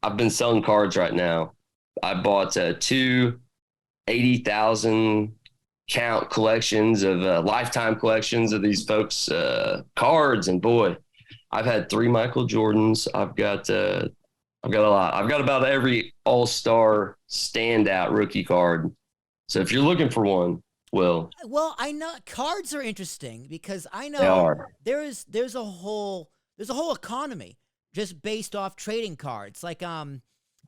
I've been selling cards right now. I bought two 80,000 count collections of lifetime collections of these folks cards, and boy, I've had three Michael Jordans. I've got a lot. I've got about every all-star standout rookie card. So if you're looking for one, Will, Well, I know cards are interesting because I they know are. there's a whole economy just based off trading cards. Like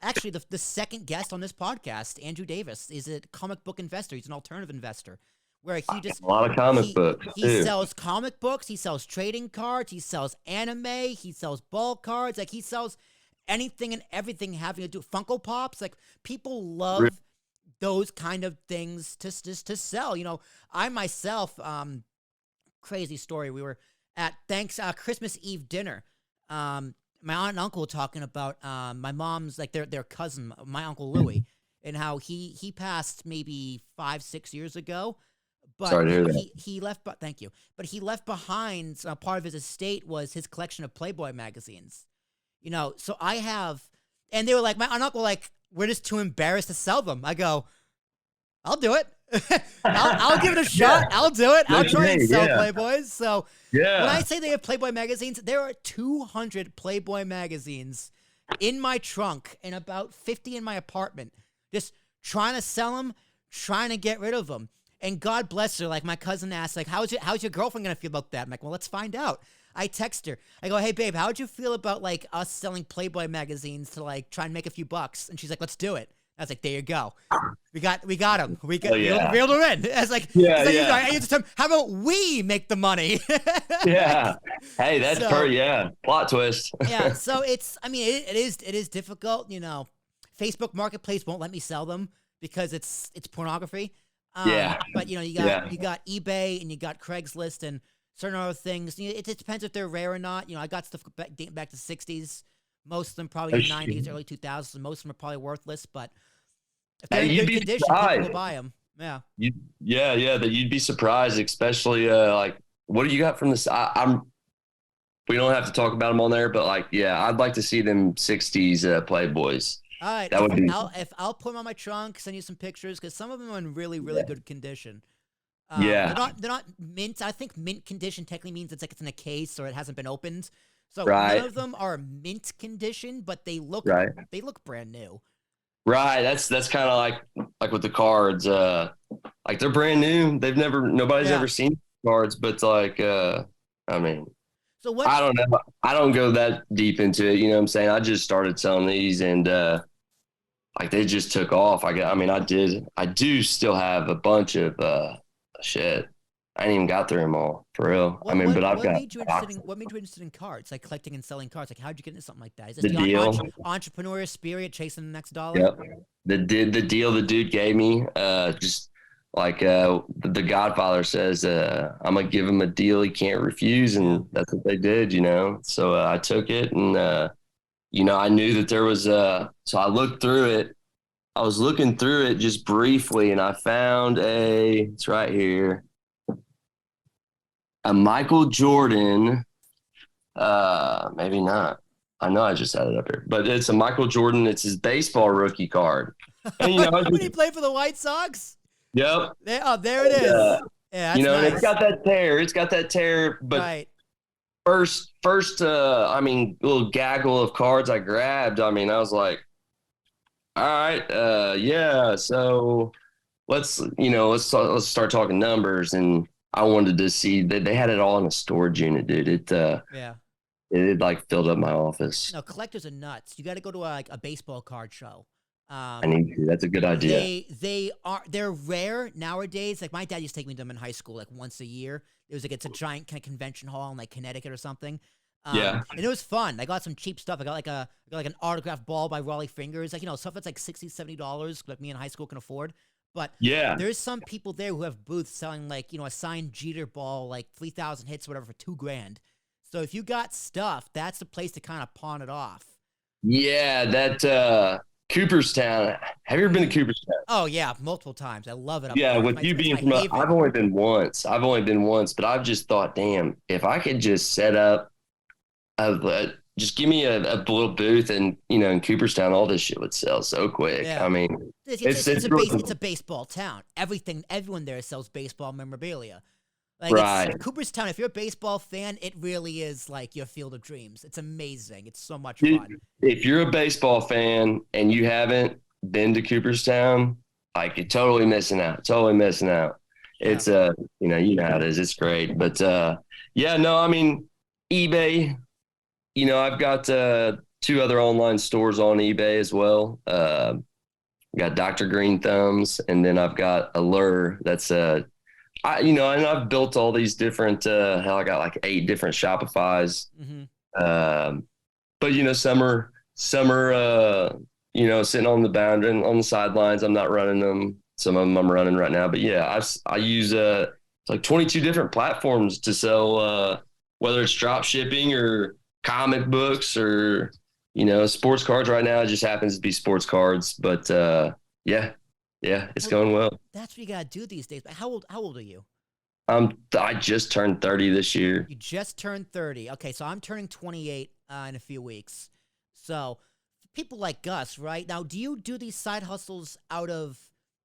actually the second guest on this podcast, Andrew Davis, is a comic book investor. He's an alternative investor where he just A lot of comic he books he too. sells comic books, he sells trading cards, he sells anime, he sells ball cards, like he sells anything and everything having to do Funko Pops. Like people love those kind of things to just to sell. I myself, crazy story. We were at Christmas Eve dinner. My aunt and uncle were talking about my mom's like their cousin, my uncle Louis, and how he passed maybe 5-6 years ago. But Sorry to hear that. he left. But thank you. But he left behind part of his estate was his collection of Playboy magazines. So I have, and they were like, my aunt and uncle were like, we're just too embarrassed to sell them. I go, I'll do it. I'll give it a shot. Yeah. I'll do it. I'll That's try and great. sell Yeah. Playboys. So when I Yeah. say they have Playboy magazines, there are 200 Playboy magazines in my trunk and about 50 in my apartment. Just trying to sell them, trying to get rid of them. And God bless her. Like my cousin asked, like, how's your girlfriend gonna feel about that? I'm like, well, let's find out. I text her. I go, hey babe, how'd you feel about like us selling Playboy magazines to like try and make a few bucks? And she's like, let's do it. I was like, there you go. We got him. Oh yeah. Reeled her in. I was like, Yeah. so Yeah. I used the term, how about we make the money? Yeah. Hey, that's So yeah. Plot twist. yeah, so I mean, it is difficult. Facebook Marketplace won't let me sell them because it's pornography. Yeah. But you Yeah. got eBay and you got Craigslist and certain other things. It depends if they're rare or not. I got stuff dating back to '60s. Most of them probably Oh, the shoot. '90s, early 2000s. And most of them are probably worthless. But if they're Hey, in you'd good be condition, people will surprised. buy them. Yeah. Yeah, that you'd be surprised, especially like what do you got from this? We don't have to talk about them on there, but like, yeah, I'd like to see them '60s Playboys. All right. That If would be, I'll put them on my trunk, send you some pictures because some of them are in really really yeah, good condition. They're yeah, not mint. I think mint condition technically means it's like it's in a case or it hasn't been opened. So none right, of them are mint condition, but right, they look brand new. right. That's kind of like with the cards. Like they're brand new. Nobody's Yeah. ever seen cards, but like, I mean, So what? I don't know. I don't go that deep into it. You know what I'm saying? I just started selling these, and like they just took off. I mean, I do still have a bunch of shit. I ain't even got through them all for real. I What mean, what but I've what got made you interested in boxes. what made you interested in cards, like collecting and selling cards? Like how'd you get into something like that? Is this The the deal. entrepreneurial spirit chasing the next dollar? Yep. The deal the dude gave me, just like the Godfather says, I'm gonna give him a deal he can't refuse, Yeah. and that's what they did, you know. So I took it, and I knew that there was so I looked through it. I was looking through it just briefly, and I found it's right here, a Michael Jordan. Maybe not. I know I just had it up here, but it's a Michael Jordan. It's his baseball rookie card. And I When he just, played for the White Sox? yep. There it Uh, is. Yeah, that's and it's nice. got that tear. It's got that tear. But Right. first, I mean, little gaggle of cards I grabbed. I mean, I was like, all right, yeah. So let's start talking numbers. And I wanted to see that they had it all in a storage unit, dude. Yeah. It like filled up my office. No, collectors are nuts. You got to go to like a baseball card show. I need to. That's a good idea. They're rare nowadays. Like my dad used to take me to them in high school, like once a year. It was like it's a giant kind of convention hall in like Connecticut or something. Yeah. And it was fun. I got some cheap stuff. I got like an autographed ball by Raleigh Fingers, like stuff that's like $60-$70, like me in high school can afford. But Yeah. there's some people there who have booths selling like a signed Jeter ball, like 3,000 hits, or whatever, for $2,000. So if you got stuff, that's the place to kind of pawn it off. Yeah. That Cooperstown. Have you ever been to Cooperstown? Oh yeah, multiple times. I love it up Yeah, there. with you It's being my from, haven. I've only been once. I've only been once, but I've just thought, damn, if I could just set up just give me a little booth, and in Cooperstown, all this shit would sell so quick. Yeah. I mean, it's really It's a baseball town. Everyone there sells baseball memorabilia. Like it's right. Cooperstown. If you're a baseball fan, it really is like your field of dreams. It's amazing. It's so much Dude, fun. if you're a baseball fan and you haven't been to Cooperstown, like you're totally missing out. Totally missing out. Yeah. It's you know how it is. It's great. But yeah, no, I mean eBay, I've got two other online stores on eBay as well. Got Dr. Green Thumbs, and then I've got Allure. That's and I've built all these different hell, I got like 8 different Shopify's. Hmm. But some are sitting on the boundary and on the sidelines. I'm not running them. Some of them I'm running right now. But yeah, I use like 22 different platforms to sell whether it's drop shipping or comic books or sports cards. Right now it just happens to be sports cards. But yeah, it's going well. That's what you gotta do these days. But how old are you? I just turned 30 this year. You just turned 30. Okay, so I'm turning 28 in a few weeks. So people like us, right? Now, do you do these side hustles out of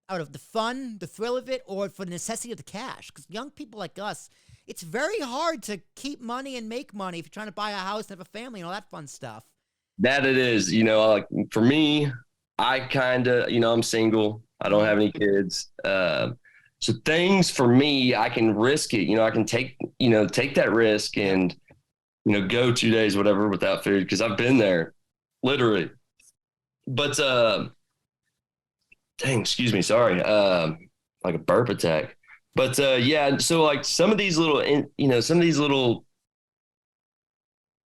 the fun, the thrill of it, or for the necessity of the cash? Because young people like us, it's very hard to keep money and make money if you're trying to buy a house and have a family and all that fun stuff. That it is, like for me, I kind of, I'm single. I don't have any kids. So things for me, I can risk it. I can take that risk and, go 2 days, whatever, without food. Cause I've been there literally, but, dang, excuse me. Sorry. Like a burp attack, but, yeah. So like some of these little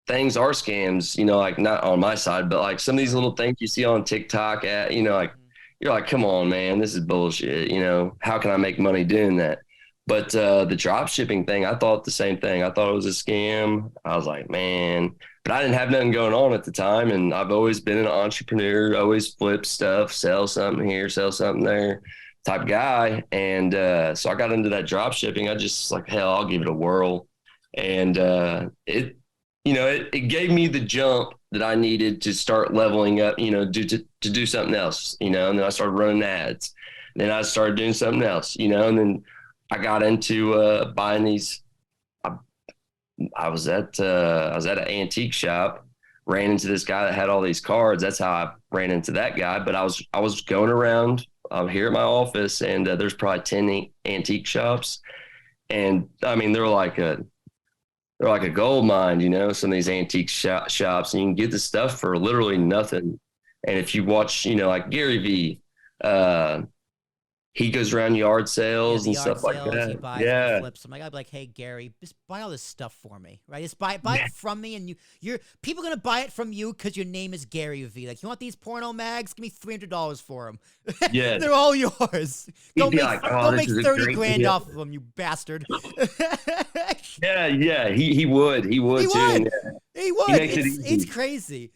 things are scams, like not on my side, but like some of these little things you see on TikTok like you're like, come on, man, this is bullshit. How can I make money doing that? But the drop shipping thing, I thought the same thing. I thought it was a scam. I was like, man, but I didn't have nothing going on at the time. And I've always been an entrepreneur, always flip stuff, sell something here, sell something there type guy. And so I got into that drop shipping. I just like, hell, I'll give it a whirl. And it gave me the jump that I needed to start leveling up, to do something else, and then I started running ads. Then I started doing something else, and then I got into buying these. I was at an antique shop, ran into this guy that had all these cards. That's how I ran into that guy. But I was going around here at my office, and there's probably 10 antique shops, and I mean they're like a gold mine, some of these antique shops, and you can get the stuff for literally nothing. And if you watch, like Gary V, he goes around yard Yeah, sales the and yard stuff like sales, he that. buys and he Yeah. flips. I'm like, I'd be like, hey Gary, just buy all this stuff for me, right? Just buy it from me, and you're people are gonna buy it from you because your name is Gary V. Like, you want these porno mags? Give me $300 for them. Yeah. They're all yours. He'd be like, oh, Go this make is a 30 great grand deal. off of them, you bastard. Yeah. He would. He would He too. would. And He would. he makes it It's easy. crazy.